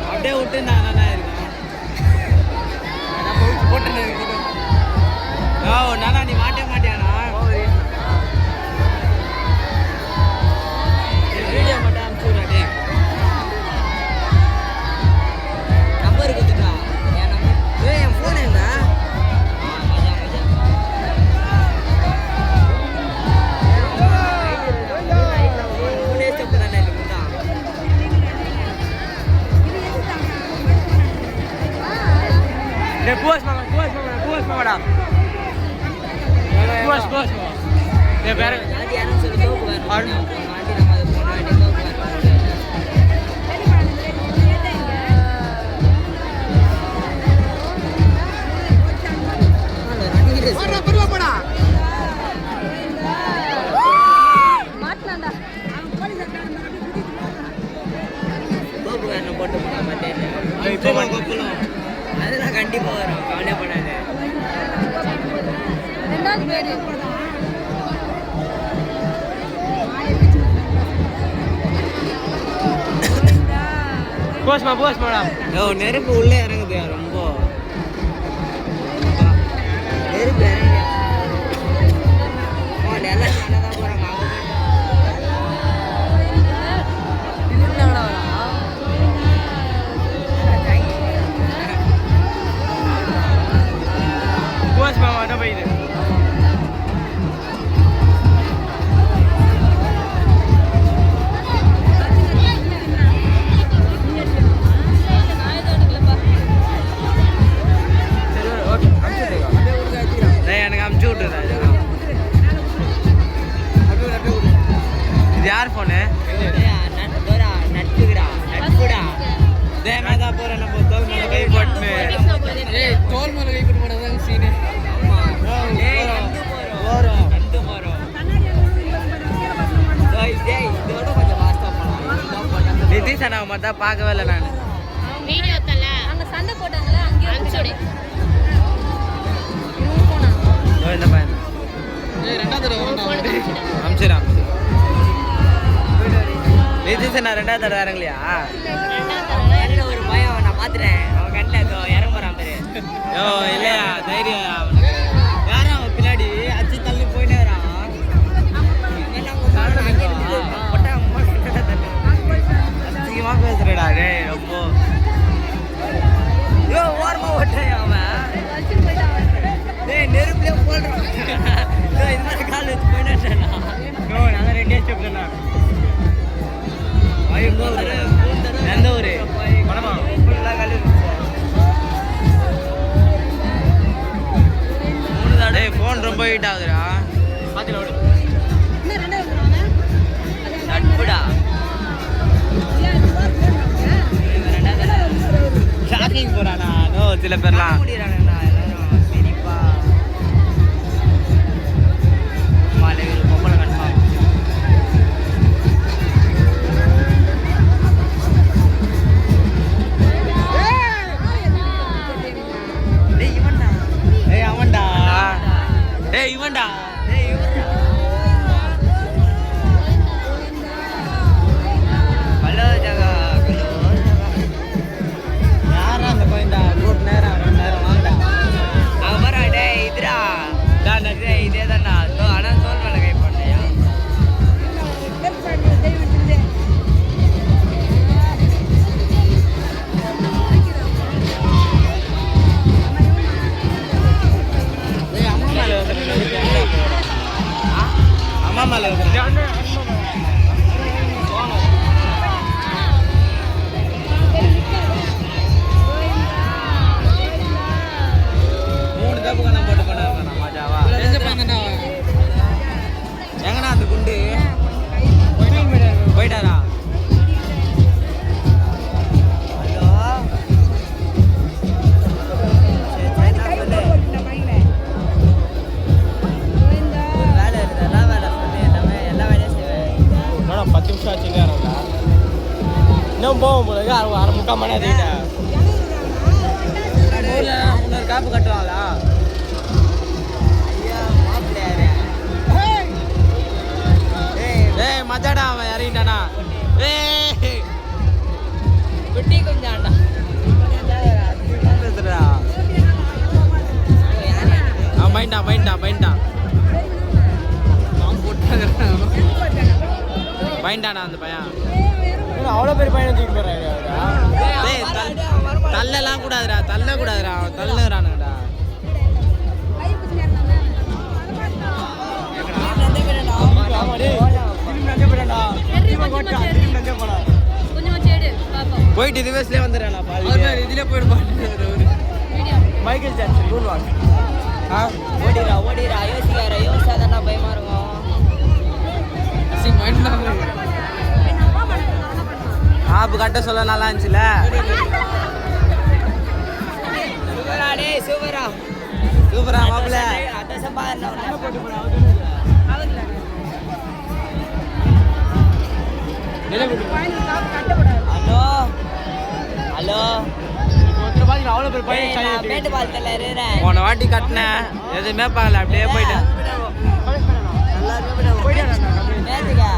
அப்படியே விட்டு நான் இருக்கேன் போட்டு நானா நீ மாட்டே மாட்டியானா வீடியோ மட்டும் அனுப்பிச்சுடா நம்பர் கொடுத்துட்டா என் ஃபோன் என்ன puas mama. Puas. Ya biar nanti anak suruh tahu bukan. Nanti nama itu mau nanti tahu bukan. Mana perlu pada? Matnanda. Bukan nomor tu bukan matenya. Itu mau pulang. அதெல்லாம் கண்டிப்பா வரும் கவலைப்படாத ரெண்டாவது பேரு போஸ்மா நெருப்பு உள்ளே இறங்குது ரொம்ப நெருப்பு இறங்க எல்லாம் தான் போறாங்க போஸ்மா என்ன போயிது எனக்கு அமுச்சு விட்டுறா இது யார் ஃபோனு நட்புடா தேமேதா போற நம்ம தோல் மேல கை போட்டு தோல் மேல கை போட்டு போனதாங்க சீனு நிதிஷ் அண்ணாவை மட்டும் பார்க்கவே இல்லை நான் வீடியோ தல அங்க சண்டை போட்டாங்களே அங்க அனுப்பிச்சுடு இந்த பையன் ரெண்டாவது அமிச்சிடான் நிதிஷ் அண்ணா ரெண்டாவது தடவை இறங்கலையா ஒரு பயம் நான் பாத்துறேன் அவன் கண்ணில் ஏதோ இறங்க போறான் பேரு யோ இல்லையா தைரியம் அவனுக்கு யாரும் அவன் பின்னாடி அச்சு தள்ளி போயினே அதிகமாக பேசுறடா டே ரொம்ப ஐயோ ஓரமா ஓட்டுறேன் அவன் டேய் நெருப்புலயே போடுறான் இது மாதிரி கால் வச்சு போயிட்டேன் நான் ரெண்டே சொல்றேன் எந்த ஊரு பணமா ஃபுல்லாக கல் மூணு தாடே ஃபோன் ரொம்ப ஹீட் ஆகுதுடா பார்த்துல ஓடு நட்புடா ஷாக்கிங் போறானா நோ சில பேர்லாம் முடியறானேண்ணா எல்லாரும் சரிப்பா மாலை ஒரு பொம்பளை கன்ஃபார்ம் டேய் இவன்டா ஏய் அவன்டா ஏய் இவன்டா டேய் இவன்டா ஹலோ ஜகா ஹலோ யாரா அந்த கோயிண்டா கூட்டு நேரம் 2 நேரம் வாங்கடா அவன் வரா டேய் இதுடா டேய் இதே தான்டா ஆனால் தோல் மேலே கை பண்ணையா ஏய் அம்மா மேல அம்மா மேல மூணு தப்பு கணக்கு போட்டு பண்ண மஜாவா எங்கண்ணா அந்த குண்டு போயிட்டாரா ஹலோ சரி நான் சொல்லு ஒரு வேலை இருக்குது எல்லா வேலை சொல்லு எல்லா வேலையும் செய்வேன் 10 நிமிஷம் ஆச்சு இல்லையா இன்னும் போவோம் போல அரை முக்கால் மணி அதுக்கிட்ட ஊரில் முன்னூறு காப்பு கட்டுவாங்களா ஐயா மாப்பிள்ளையாரு ஏய் மச்சாடா அவன் இறங்கிட்டானா ஏய் குட்டி கொஞ்சாண்டா பேசுறா அவன் பைண்டான் பைண்டானா அந்த பையன் அவ்வளோ பெரிய பையனை தூக்கி போறாரு தள்ளலாம் கூடாதுடா தள்ளக்கூடாதுடா அவன் தள்ளுறானுடா போயிட்டு இது வயசுலேயே வந்துடுறா பால் இதுலேயே போயிடுவான் மைக்கேல் ஜாக்சன் மூணு வாங்க ஓடிரா யோசிக்காதானா பயமா இருக்கும் ஆப்பு கட்ட சொல்ல நல்லா இருந்துச்சுல சூப்பரா டேய் சூப்பரா சூப்பரா மாப்பிள்ள அதான் பாருண்ணா ஹலோ ஹலோ அவ்வளோ பேர் பையன் மேட்டு பாலத்தில் இருக்கிறேன் போன வாட்டி கட்டினேன் எதுவுமே பார்க்கல அப்படியே போயிட்டேன் நேற்றுக்கா